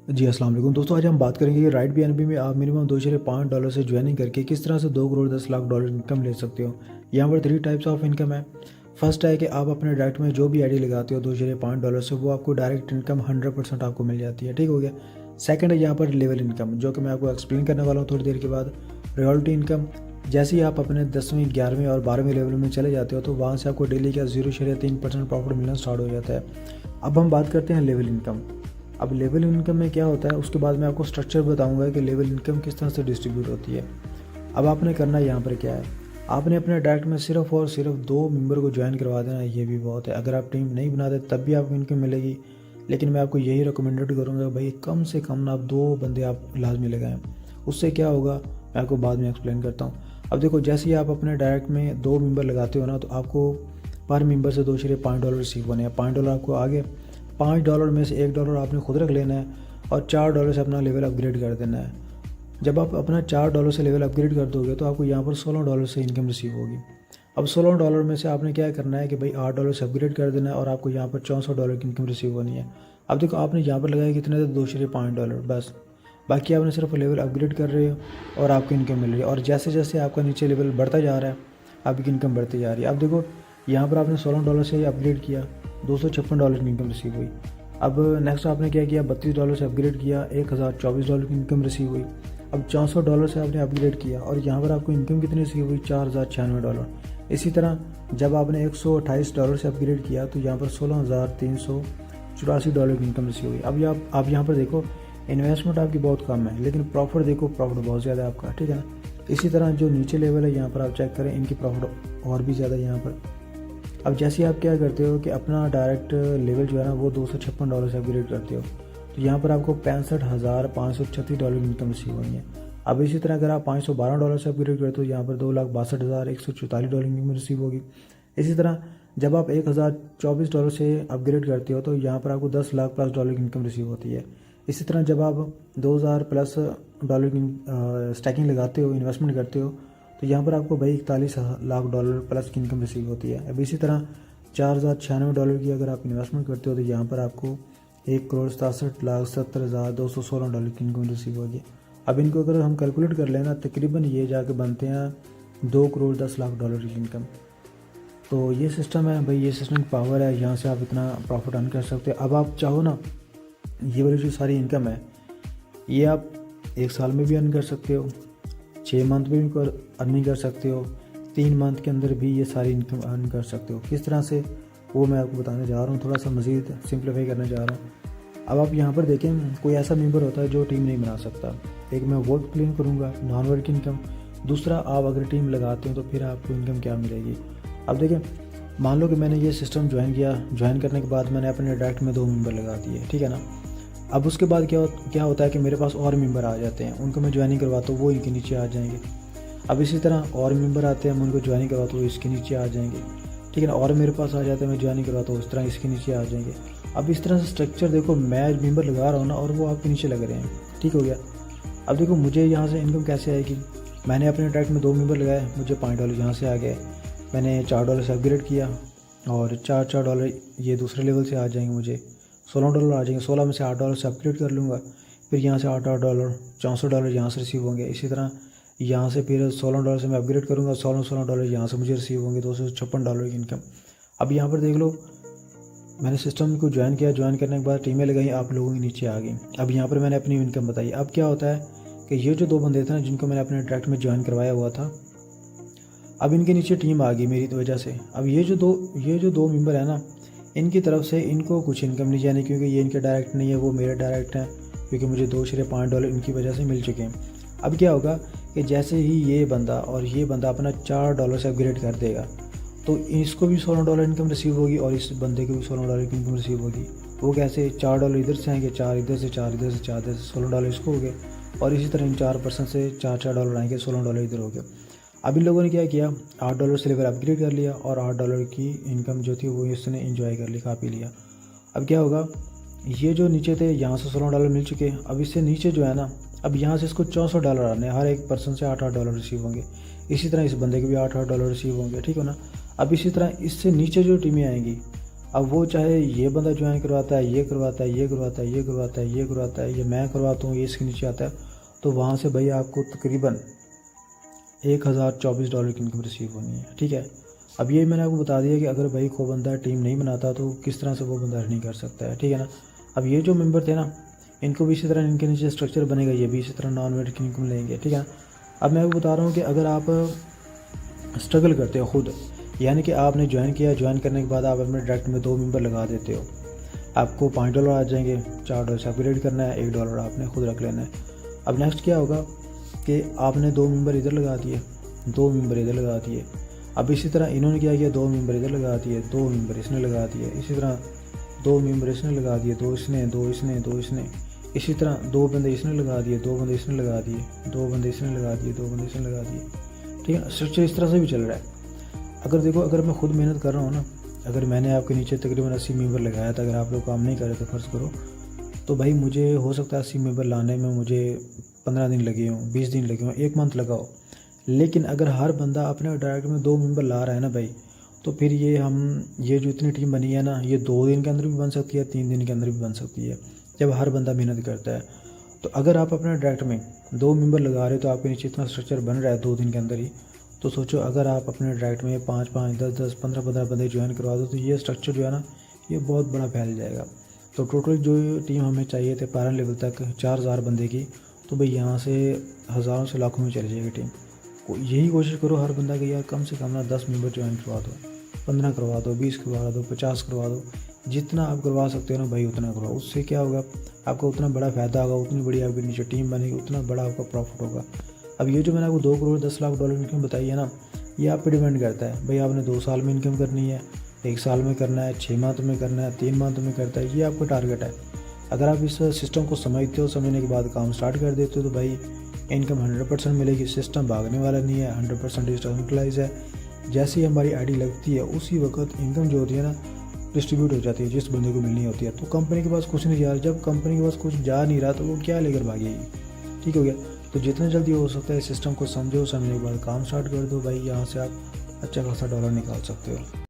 जी अस्सलाम वालेकुम दोस्तों, आज हम बात करेंगे कि राइट बीएनबी में आप मिनिमम $2.5 से ज्वाइनिंग करके किस तरह से 2 करोड़ 10 लाख इनकम ले सकते हो। यहाँ पर 3 टाइप्स ऑफ इनकम है। फर्स्ट है कि आप अपने डायरेक्ट में जो भी आईडी लगाते हो $2.5 से, वो आपको डायरेक्ट इनकम 100% आपको मिल जाती है। ठीक हो गया। सेकंड है यहाँ पर लेवल इनकम, जो कि मैं आपको एक्सप्लेन करने वाला हूँ थोड़ी देर के बाद। रॉयल्टी इनकम, जैसे ही आप अपने 10वीं 11वीं और 12वीं लेवल में चले जाते हो तो वहाँ से आपको डेली का 0.3% प्रॉफिट मिलना स्टार्ट हो जाता है। अब हम बात करते हैं लेवल इनकम। अब लेवल इनकम में क्या होता है, उसके बाद मैं आपको स्ट्रक्चर बताऊंगा कि लेवल इनकम किस तरह से डिस्ट्रीब्यूट होती है। अब आपने करना यहाँ पर क्या है, आपने अपने डायरेक्ट में सिर्फ और सिर्फ 2 मेंबर को ज्वाइन करवा देना, ये भी बहुत है। अगर आप टीम नहीं बनाते तब भी आपको इनकम मिलेगी, लेकिन मैं आपको यही रिकमेंडेड करूँगा भाई कम से कम ना आप 2 बंदे आप लाजमी लगाएं। उससे क्या होगा मैं आपको बाद में एक्सप्लेन करता हूँ। अब देखो, जैसे ही आप अपने डायरेक्ट में 2 मेंबर लगाते हो ना, तो आपको पर मेंबर से $2.5 रिसीव होने हैं। $5 आपको आगे, $5 में से $1 आपने खुद रख लेना है और $4 से अपना लेवल अपग्रेड कर देना है। जब आप अपना $4 से लेवल अपग्रेड कर दोगे तो आपको यहाँ पर $16 से इनकम रिसीव होगी। अब $16 में से आपने क्या करना है कि भाई $8 से अपग्रेड कर देना है और आपको यहाँ पर $64 की इनकम रिसीव होनी है। अब देखो, आपने यहाँ पर लगाया कितने थे, $2.5 बस। बाकी आपने सिर्फ लेवल अपग्रेड कर रहे हो और आपको इनकम मिल रही है। और जैसे जैसे आपका नीचे लेवल बढ़ता जा रहा है आपकी इनकम बढ़ती जा रही है। अब देखो, यहाँ पर आपने $16 से अपग्रेड किया, $256 की इनकम रिसीव हुई। अब नेक्स्ट आपने क्या किया, $32 से अपग्रेड किया, $1024 की इनकम रिसीव हुई। अब $64 से आपने अपग्रेड किया और यहाँ पर आपको इनकम कितनी रिसीव हुई, $4096। इसी तरह जब आपने $128 से अपग्रेड किया तो यहाँ पर $16,384 की इनकम रिसीव हुई। अब आप यहाँ पर देखो, इन्वेस्टमेंट आपकी बहुत कम है लेकिन प्रॉफिट देखो, प्रॉफिट बहुत ज़्यादा है आपका। ठीक है ना। इसी तरह जो नीचे लेवल है यहाँ पर आप चेक करें, इनकी प्रॉफिट और भी ज़्यादा है यहाँ पर। अब जैसे आप क्या करते हो कि अपना डायरेक्ट लेवल जो है ना वो $256 से अपग्रेड करते हो, तो यहाँ पर आपको $65,536 की इनकम रिसीव हुई है। अब इसी तरह अगर आप $512 से अपग्रेड करते हो, यहाँ पर $2,62,144 की इनकम रिसीव होगी। इसी तरह जब आप $1,024 से अपग्रेड करते हो तो यहाँ पर आपको $10,00,000+ की इनकम रिसीव होती है। इसी तरह जब आप $2,000+ की स्टैकिंग लगाते हो, इन्वेस्टमेंट करते हो, तो यहाँ पर आपको भाई $41,00,000+ की इनकम रिसीव होती है। अब इसी तरह $4,096 की अगर आप इन्वेस्टमेंट करते हो तो यहाँ पर आपको $1,67,70,216 की इनकम रिसीव होगी। अब इनको अगर हम कैलकुलेट कर लेना, तकरीबन ये जाके बनते हैं $2,10,00,000 की इनकम। तो ये सिस्टम है भाई, ये सिस्टम की पावर है, यहाँ से आप इतना प्रॉफिट अर्न कर सकते हो। अब आप चाहो ना, ये वाली जो सारी इनकम है ये आप 1 साल में भी अर्न कर सकते हो, 6 मंथ में भी अर्निंग कर सकते हो, 3 मंथ के अंदर भी ये सारी इनकम अर्न कर सकते हो। किस तरह से वो मैं आपको बताने जा रहा हूँ, थोड़ा सा मज़ीद सिंप्लीफाई करने जा रहा हूँ। अब आप यहाँ पर देखें, कोई ऐसा मेंबर होता है जो टीम नहीं बना सकता। एक मैं वो एक्सप्लेन करूँगा, नॉन वर्क इनकम। दूसरा, आप अगर टीम लगाते हो तो फिर आपको इनकम क्या मिलेगी। अब देखें, मान लो कि मैंने ये सिस्टम ज्वाइन किया, ज्वाइन करने के बाद मैंने अपने डायरेक्ट में 2 मेंबर लगा दिए, ठीक है ना। अब उसके बाद क्या होता है कि मेरे पास और मेंबर आ जाते हैं, उनको मैं ज्वाइनिंग करवाता हूँ, वो इनके नीचे आ जाएंगे। अब इसी तरह और मेंबर आते हैं, मैं उनको ज्वाइनिंग करवाता हूँ, इसके नीचे आ जाएंगे। ठीक है ना। और मेरे पास आ जाते हैं, मैं ज्वाइनिंग करवाता हूँ, इस तरह इसके नीचे आ जाएंगे। अब इस तरह से स्ट्रक्चर देखो, मैं मेंबर लगा रहा हूँ ना और वो आपके नीचे लग रहे हैं। ठीक हो गया। अब देखो, मुझे यहाँ से इनकम कैसे आएगी। मैंने अपने डायरेक्ट में 2 मेंबर लगाए, मुझे $5 यहाँ से आ गए। मैंने $4 से अपग्रेड किया और $4 ये दूसरे लेवल से आ जाएंगे, मुझे $16 आ जाएंगे। 16 में से $8 से अपग्रेड कर लूँगा, फिर यहाँ से $8 $64 यहाँ से रिसीव होंगे। इसी तरह यहाँ से फिर $16 से मैं अपग्रेड करूँगा, $16 यहाँ से मुझे रिसीव होंगे, $256 की इनकम। अब यहाँ पर देख लो, मैंने सिस्टम को ज्वाइन किया, ज्वाइन करने के बाद टीमें लगाई, आप लोगों के नीचे आ गई। अब यहाँ पर मैंने अपनी इनकम बताई। अब क्या होता है कि ये जो 2 बंदे थे ना, जिनको मैंने अपने डायरेक्ट में ज्वाइन करवाया हुआ था, अब इनके नीचे टीम आ गई मेरी वजह से। अब ये जो दो मेंबर है ना, इनकी तरफ से इनको कुछ इनकम नहीं जानी, क्योंकि ये इनके डायरेक्ट नहीं है, वो मेरे डायरेक्ट हैं, क्योंकि मुझे $2.5 इनकी वजह से मिल चुके हैं। अब क्या होगा कि जैसे ही ये बंदा और ये बंदा अपना $4 से अपग्रेड कर देगा तो इसको भी $16 इनकम रिसीव होगी और इस बंदे को भी $16 की इनकम रिसीव होगी। वो कैसे, $4 इधर से आएंगे, 4 इधर से, 4 इधर से, 4 इधर से, $16 इसको हो गए। और इसी तरह इन 4% से $4 आएंगे, $16 इधर हो गए। अब इन लोगों ने क्या किया, $8 से लेवल अपग्रेड कर लिया और $8 की इनकम जो थी वो इसने एंजॉय कर ली, खा पी लिया। अब क्या होगा, ये जो नीचे थे यहाँ से $16 मिल चुके। अब इससे नीचे जो है ना, अब यहाँ से इसको $64 आने, हर एक पर्सन से $8 रिसीव होंगे। इसी तरह इस बंदे के भी $8 रिसीव होंगे। ठीक है ना। अब इसी तरह इससे नीचे जो टीमें आएंगी, अब वो चाहे ये बंदा ज्वाइन करवाता है, ये करवाता है, ये करवाता है, ये करवाता है, ये करवाता है, ये मैं करवाता हूँ, ये इसके नीचे आता है, तो वहाँ से भाई आपको तकरीबन $1024 की इनकम रिसीव होनी है। ठीक है, अब ये मैंने आपको बता दिया कि अगर भाई कोई बंदा टीम नहीं बनाता तो किस तरह से वो बंदा अर्निंग कर सकता है। ठीक है ना। अब ये जो मेंबर थे ना, इनको भी इसी तरह इनके नीचे स्ट्रक्चर बनेगा, ये भी इसी तरह नॉन वेट की इनकम लेंगे। ठीक है ना। अब मैं आपको बता रहा हूँ कि अगर आप स्ट्रगल करते हो खुद, यानी कि आपने ज्वाइन किया, ज्वाइन करने के बाद आप अपने डायरेक्ट में 2 मेंबर लगा देते हो, आपको $5 आ जाएंगे, $4 से अपग्रेड करना है, $1 आपने खुद रख लेना है। अब नेक्स्ट क्या होगा कि आपने 2 मेंबर इधर लगा दिए, 2 मेंबर इधर लगा दिए। अब इसी तरह इन्होंने क्या किया, 2 मेंबर इधर लगा दिए, 2 मेंबर इसने लगा दिए, इसी तरह 2 मेंबर इसने लगा दिए, 2 इसने, 2 इसने, 2 इसने, इसी तरह 2 बंदे इसने लगा दिए, 2 बंदे इसने लगा दिए, 2 बंदे इसने लगा दिए, 2 बंदे इसने लगा दिए। ठीक है, स्ट्रक्चर इस तरह से भी चल रहा है। अगर देखो, अगर मैं खुद मेहनत कर रहा हूँ ना, अगर मैंने आपके नीचे तकरीबन 80 मेंबर लगाया था, अगर आप लोग काम नहीं कर रहे तो फ़र्ज़ करो, तो भाई मुझे हो सकता है 80 मेंबर लाने में मुझे 15 दिन लगे हों, 20 दिन लगे हों, 1 मंथ लगाओ। लेकिन अगर हर बंदा अपने डायरेक्ट में 2 मेंबर ला रहा है ना भाई, तो फिर ये जो इतनी टीम बनी है ना, ये 2 दिन के अंदर भी बन सकती है, 3 दिन के अंदर भी बन सकती है, जब हर बंदा मेहनत करता है। तो अगर आप अपने डायरेक्ट में 2 मेंबर लगा रहे हो तो आपके नीचे इतना स्ट्रक्चर बन रहा है 2 दिन के अंदर ही, तो सोचो अगर आप अपने डायरेक्ट में 5-5, 10-10, 15-15 बंदे ज्वाइन करवा दो, तो ये स्ट्रक्चर जो है ना, ये बहुत बड़ा फैल जाएगा। तो टोटल जो टीम हमें चाहिए थे पैरेंट लेवल तक 4000 बंदे की, तो भाई यहाँ से हज़ारों से लाखों में चली जाएगी टीम। यही कोशिश करो हर बंदा कि यार कम से कम ना 10 मेंबर ज्वाइन करवा दो, 15 करवा दो, 20 करवा दो, 50 करवा दो, जितना आप करवा सकते हो ना भाई उतना करवाओ। उससे क्या होगा, आपको उतना बड़ा फ़ायदा होगा, उतनी बड़ी आपके नीचे टीम बनेगी, उतना बड़ा आपका प्रॉफिट होगा। अब ये जो मैंने आपको 2 करोड़ 10 लाख डॉलर इनकम बताई है ना, ये आप पे डिपेंड करता है भाई, आपने 2 साल में इनकम करनी है, 1 साल में करना है, 6 मंथ में करना है, 3 मंथ में करता है, ये आपका टारगेट है। अगर आप इस सिस्टम को समझते हो, समझने के बाद काम स्टार्ट कर देते हो, तो भाई इनकम 100% मिलेगी। सिस्टम भागने वाला नहीं है, 100% डिजिटलाइज है। जैसे ही हमारी आईडी लगती है उसी वक्त इनकम जो होती है ना, डिस्ट्रीब्यूट हो जाती है जिस बंदे को मिलनी होती है। तो कंपनी के पास कुछ नहीं जा रहा, जब कंपनी के पास कुछ जा नहीं रहा तो वो क्या लेकर भागेगी। ठीक हो गया। तो जितना जल्दी हो सकता है सिस्टम को समझो, समझने के बाद काम स्टार्ट कर दो भाई, यहाँ से आप अच्छा खासा डॉलर निकाल सकते हो।